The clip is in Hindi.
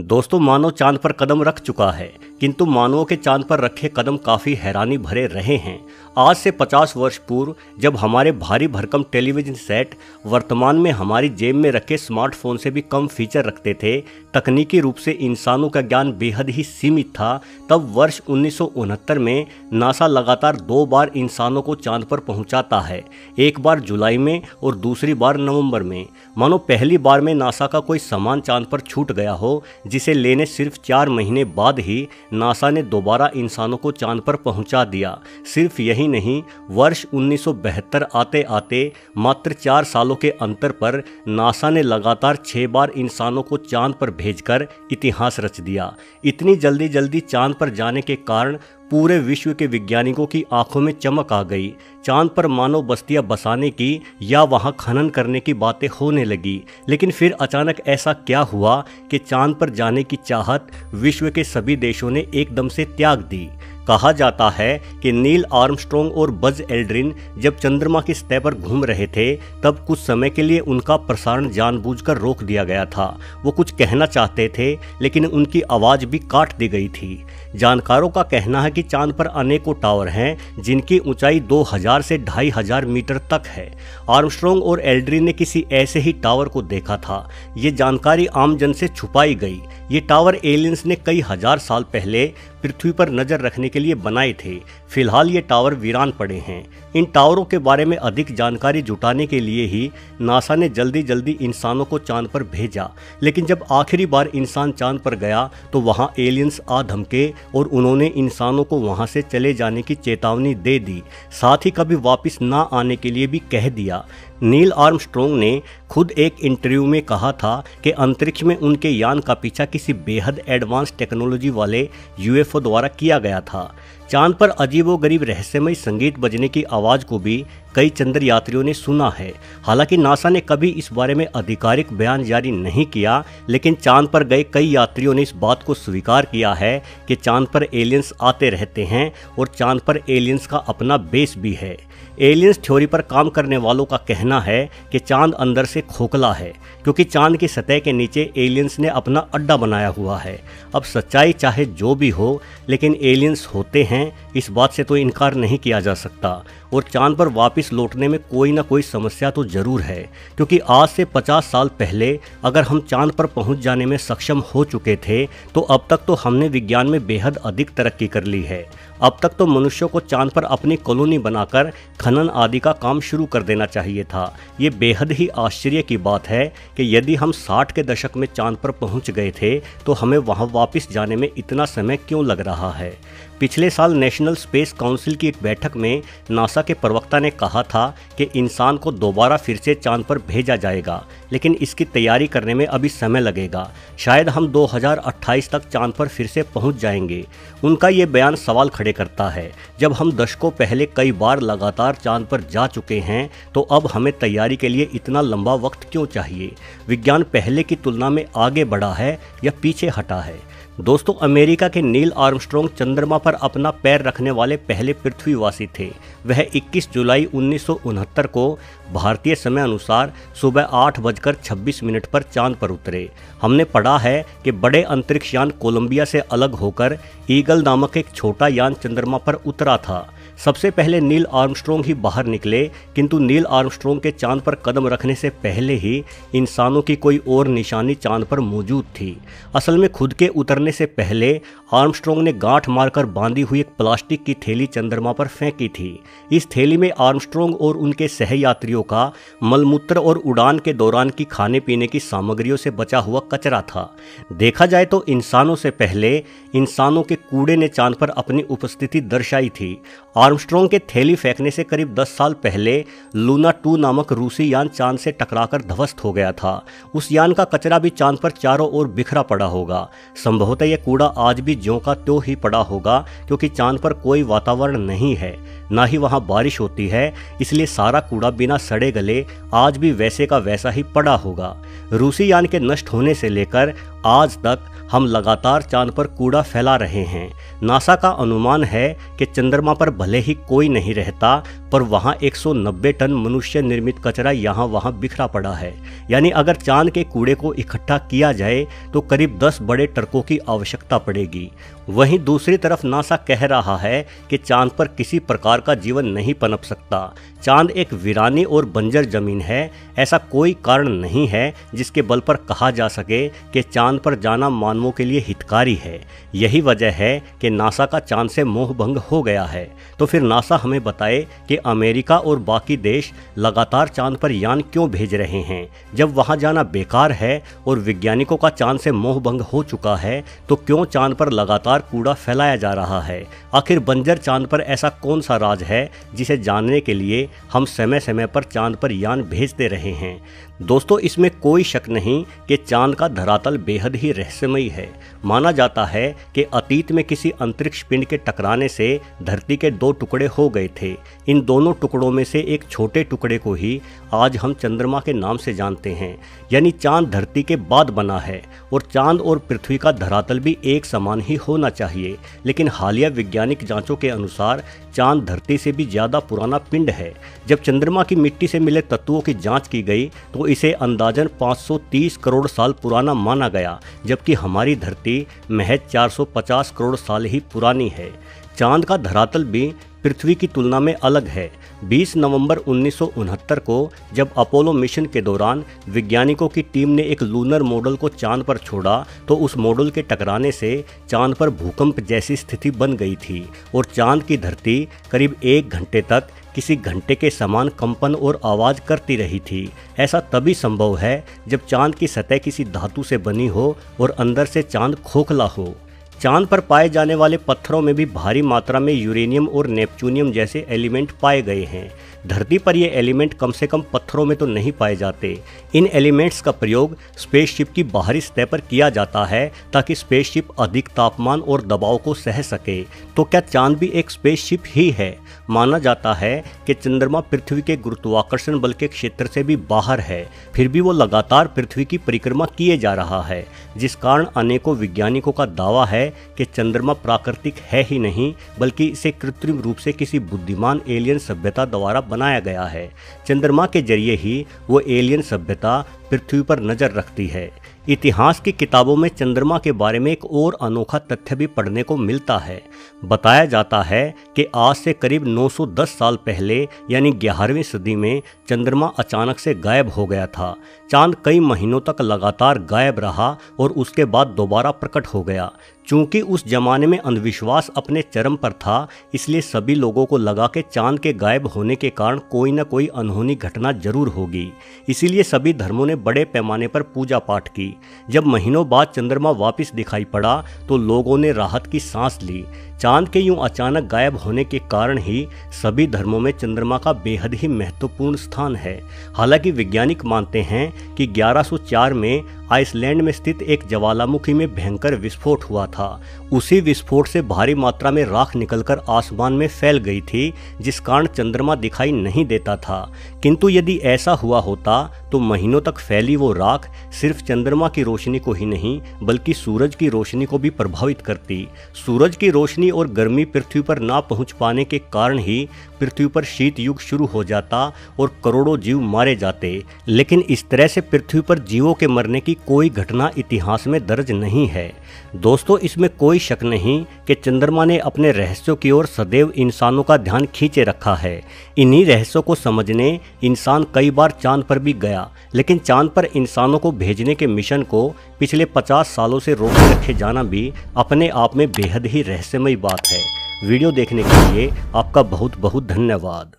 दोस्तों, मानव चांद पर कदम रख चुका है, किंतु मानवों के चांद पर रखे कदम काफी हैरानी भरे रहे हैं। आज से 50 वर्ष पूर्व जब हमारे भारी भरकम टेलीविजन सेट वर्तमान में हमारी जेब में रखे स्मार्टफोन से भी कम फीचर रखते थे, तकनीकी रूप से इंसानों का ज्ञान बेहद ही सीमित था, तब वर्ष 1969 में नासा लगातार 2 बार इंसानों को चांद पर पहुंचाता है, एक बार जुलाई में और दूसरी बार नवंबर में। मानो पहली बार में नासा का कोई सामान चांद पर छूट गया हो, जिसे लेने सिर्फ 4 महीने बाद ही नासा ने दोबारा इंसानों को चांद पर पहुंचा दिया। सिर्फ यही नहीं, वर्ष 1972 आते आते मात्र 4 सालों के अंतर पर नासा ने लगातार 6 बार इंसानों को चांद पर भेजकर इतिहास रच दिया। इतनी जल्दी चांद पर जाने के कारण पूरे विश्व के वैज्ञानिकों की आंखों में चमक आ गई। चांद पर मानव बस्तियां बसाने की या वहां खनन करने की बातें होने लगी। लेकिन फिर अचानक ऐसा क्या हुआ कि चांद पर जाने की चाहत विश्व के सभी देशों ने एकदम से त्याग दी। कहा जाता है कि नील आर्मस्ट्रॉन्ग और बज एल्ड्रिन जब चंद्रमा की सतह पर घूम रहे थे, तब कुछ समय के लिए उनका प्रसारण जानबूझकर रोक दिया गया था। वो कुछ कहना चाहते थे, लेकिन उनकी आवाज भी काट दी गई थी। जानकारों का कहना है कि चांद पर अनेकों टावर हैं, जिनकी ऊंचाई 2000 से 2500 मीटर तक है। आर्मस्ट्रॉन्ग और एल्ड्रिन ने किसी ऐसे ही टावर को देखा था। ये जानकारी आम जन से छुपाई गई। ये टावर एलियंस ने कई हजार साल पहले पृथ्वी पर नजर रखने के लिए बनाए थे। फिलहाल ये टावर वीरान पड़े हैं। इन टावरों के बारे में अधिक जानकारी जुटाने के लिए ही नासा ने जल्दी इंसानों को चांद पर भेजा। लेकिन जब आखिरी बार इंसान चांद पर गया तो वहां एलियंस आ धमके और उन्होंने इंसानों को वहां से चले जाने की चेतावनी दे दी, साथ ही कभी वापस ना आने के लिए भी कह दिया। नील आर्मस्ट्रॉन्ग ने खुद एक इंटरव्यू में कहा था कि अंतरिक्ष में उनके यान का पीछा किसी बेहद एडवांस टेक्नोलॉजी वाले यूएफओ द्वारा किया गया था। चांद पर अजीबोगरीब रहस्यमय संगीत बजने की आवाज़ को भी कई चंद्र यात्रियों ने सुना है। हालांकि नासा ने कभी इस बारे में आधिकारिक बयान जारी नहीं किया, लेकिन चांद पर गए कई यात्रियों ने इस बात को स्वीकार किया है कि चांद पर एलियंस आते रहते हैं और चांद पर एलियंस का अपना बेस भी है। एलियंस थ्योरी पर काम करने वालों का कहना है कि चांद अंदर से खोखला है, क्योंकि चांद की सतह के नीचे एलियंस ने अपना अड्डा बनाया हुआ है। अब सच्चाई चाहे जो भी हो, लेकिन एलियंस होते हैं, इस बात से तो इनकार नहीं किया जा सकता। और चांद पर वापस लौटने में कोई ना कोई समस्या तो जरूर है, क्योंकि आज से 50 साल पहले अगर हम चांद पर पहुंच जाने में सक्षम हो चुके थे, तो अब तक तो हमने विज्ञान में बेहद अधिक तरक्की कर ली है। अब तक तो मनुष्यों को चांद पर अपनी कॉलोनी बनाकर खनन आदि का काम शुरू कर देना चाहिए था। ये बेहद ही आश्चर्य की बात है कि यदि हम 60 के दशक में चांद पर पहुंच गए थे, तो हमें वहां वापस जाने में इतना समय क्यों लग रहा है। पिछले साल नेशनल स्पेस काउंसिल की एक बैठक में नासा के प्रवक्ता ने कहा था कि इंसान को दोबारा फिर से चांद पर भेजा जाएगा, लेकिन इसकी तैयारी करने में अभी समय लगेगा। शायद हम 2028 तक चांद पर फिर से पहुंच जाएंगे। उनका ये बयान सवाल खड़े करता है। जब हम दशकों पहले कई बार लगातार चांद पर जा चुके हैं, तो अब हमें तैयारी के लिए इतना लंबा वक्त क्यों चाहिए। विज्ञान पहले की तुलना में आगे बढ़ा है या पीछे हटा है। दोस्तों, अमेरिका के नील आर्मस्ट्रॉन्ग चंद्रमा पर अपना पैर रखने वाले पहले पृथ्वीवासी थे। वह 21 जुलाई 1969 को भारतीय समय अनुसार सुबह 8:26 पर चांद पर उतरे। हमने पढ़ा है कि बड़े अंतरिक्ष यान कोलंबिया से अलग होकर ईगल नामक एक छोटा यान चंद्रमा पर उतरा था। सबसे पहले नील आर्मस्ट्रॉन्ग ही बाहर निकले, किंतु नील आर्मस्ट्रॉन्ग के चांद पर कदम रखने से पहले ही इंसानों की कोई और निशानी चांद पर मौजूद थी। असल में खुद के उतरने से पहले आर्मस्ट्रॉन्ग ने गांठ मारकर बांधी हुई एक प्लास्टिक की थैली चंद्रमा पर फेंकी थी। इस थैली में आर्मस्ट्रॉन्ग और उनके सहयात्रियों का मलमूत्र और उड़ान के दौरान की खाने पीने की सामग्रियों से बचा हुआ कचरा था। देखा जाए तो इंसानों से पहले इंसानों के कूड़े ने चांद पर अपनी उपस्थिति दर्शाई थी। आर्मस्ट्रॉन्ग के थैली फेंकने से करीब 10 साल पहले लूना 2 नामक रूसी यान चांद से टकराकर ध्वस्त हो गया था। उस यान का कचरा भी चांद पर चारों ओर बिखरा पड़ा होगा। संभवतः यह कूड़ा आज भी ज्यों का त्यों ही पड़ा होगा, क्योंकि चांद पर कोई वातावरण नहीं है, ना ही वहां बारिश होती है, इसलिए सारा कूड़ा बिना सड़े गले आज भी वैसे का वैसा ही पड़ा होगा। रूसी यान के नष्ट होने से लेकर आज तक हम लगातार चांद पर कूड़ा फैला रहे हैं। नासा का अनुमान है कि चंद्रमा पर भले ही कोई नहीं रहता, पर वहाँ 190 टन मनुष्य निर्मित कचरा यहाँ वहाँ बिखरा पड़ा है। यानी अगर चांद के कूड़े को इकट्ठा किया जाए तो करीब 10 बड़े ट्रकों की आवश्यकता पड़ेगी। वहीं दूसरी तरफ नासा कह रहा है कि चांद पर किसी प्रकार का जीवन नहीं पनप सकता। चांद एक वीरानी और बंजर जमीन है। ऐसा कोई कारण नहीं है जिसके बल पर कहा जा सके कि चांद पर जाना मानवों के लिए हितकारी है। यही वजह है कि नासा का चांद से मोह भंग हो गया है। तो फिर नासा हमें बताए कि अमेरिका और बाकी देश लगातार चांद पर यान क्यों भेज रहे हैं। जब वहां जाना बेकार है और वैज्ञानिकों का चांद से मोह भंग हो चुका है तो क्यों चांद पर लगातार कूड़ा फैलाया जा रहा है। आखिर बंजर चांद पर ऐसा कौन सा राज है जिसे जानने के लिए हम समय समय पर चांद पर यान भेजते रहे हैं। दोस्तों, इसमें कोई शक नहीं कि चांद का धरातल बेहद ही रहस्यमयी है। माना जाता है कि अतीत में किसी अंतरिक्ष पिंड के टकराने से धरती के 2 टुकड़े हो गए थे। इन दोनों टुकड़ों में से एक छोटे टुकड़े को ही आज हम चंद्रमा के नाम से जानते हैं। यानी चांद धरती के बाद बना है और चांद और पृथ्वी का धरातल भी एक समान ही होना चाहिए। लेकिन हालिया वैज्ञानिक जांचों के अनुसार चांद धरती से भी ज़्यादा पुराना पिंड है। जब चंद्रमा की मिट्टी से मिले तत्वों की जांच की गई तो इसे अंदाजन 530 करोड़ साल पुराना माना गया, जबकि हमारी धरती महज 450 करोड़ साल ही पुरानी है। चांद का धरातल भी पृथ्वी की तुलना में अलग है। 20 नवंबर 1969 को जब अपोलो मिशन के दौरान वैज्ञानिकों की टीम ने एक लूनर मॉडल को चांद पर छोड़ा तो उस मॉडल के टकराने से चांद पर भूकंप जैसी स्थिति बन गई थी और चांद की धरती करीब 1 घंटे तक किसी घंटे के समान कंपन और आवाज़ करती रही थी। ऐसा तभी संभव है जब चांद की सतह किसी धातु से बनी हो और अंदर से चांद खोखला हो। चांद पर पाए जाने वाले पत्थरों में भी भारी मात्रा में यूरेनियम और नेपच्यूनियम जैसे एलिमेंट पाए गए हैं। धरती पर ये एलिमेंट कम से कम पत्थरों में तो नहीं पाए जाते। इन एलिमेंट्स का प्रयोग स्पेसशिप की बाहरी सतह पर किया जाता है ताकि स्पेसशिप अधिक तापमान और दबाव को सह सके। तो क्या चांद भी एक स्पेसशिप ही है? माना जाता है कि चंद्रमा पृथ्वी के गुरुत्वाकर्षण बल के क्षेत्र से भी बाहर है, फिर भी वो लगातार पृथ्वी की परिक्रमा किए जा रहा है, जिस कारण अनेकों वैज्ञानिकों का दावा है कि चंद्रमा प्राकृतिक है ही नहीं बल्कि इसे कृत्रिम रूप से किसी बुद्धिमान एलियन सभ्यता द्वारा बनाया गया है। चंद्रमा के जरिए ही वो एलियन सभ्यता पृथ्वी पर नजर रखती है। इतिहास की किताबों में चंद्रमा के बारे में एक और अनोखा तथ्य भी पढ़ने को मिलता है। बताया जाता है कि आज से करीब 910 साल पहले यानी 11वीं सदी में चंद्रमा अचानक से गायब हो गया था। चांद कई महीनों तक लगातार गायब रहा और उसके बाद दोबारा प्रकट हो गया। चूंकि उस जमाने में अंधविश्वास अपने चरम पर था, इसलिए सभी लोगों को लगा कि चांद के गायब होने के कारण कोई न कोई अनहोनी घटना जरूर होगी। इसीलिए सभी धर्मों ने बड़े पैमाने पर पूजा पाठ की। जब महीनों बाद चंद्रमा वापस दिखाई पड़ा तो लोगों ने राहत की सांस ली। चांद के यूं अचानक गायब होने के कारण ही सभी धर्मों में चंद्रमा का बेहद ही महत्वपूर्ण स्थान है। हालांकि वैज्ञानिक मानते हैं कि 1104 में आइसलैंड में स्थित एक ज्वालामुखी में भयंकर विस्फोट हुआ था। उसी विस्फोट से भारी मात्रा में राख निकलकर आसमान में फैल गई थी, जिस कारण चंद्रमा दिखाई नहीं देता था। किंतु यदि ऐसा हुआ होता तो महीनों तक फैली वो राख सिर्फ चंद्रमा की रोशनी को ही नहीं बल्कि सूरज की रोशनी को भी प्रभावित करती। सूरज की रोशनी और गर्मी पृथ्वी पर ना पहुंच पाने के कारण ही पृथ्वी पर शीत युग शुरू हो जाता और करोड़ों जीव मारे जाते। लेकिन इस तरह से पृथ्वी पर जीवों के मरने की कोई घटना इतिहास में दर्ज नहीं है। दोस्तों, इसमें कोई शक नहीं कि चंद्रमा ने अपने रहस्यों की ओर सदैव इंसानों का ध्यान खींचे रखा है। इन्हीं रहस्यों को समझने इंसान कई बार चांद पर भी गया, लेकिन चांद पर इंसानों को भेजने के मिशन को पिछले 50 सालों से रोके रखे जाना भी अपने आप में बेहद ही रहस्यमयी बात है। वीडियो देखने के लिए आपका बहुत बहुत धन्यवाद।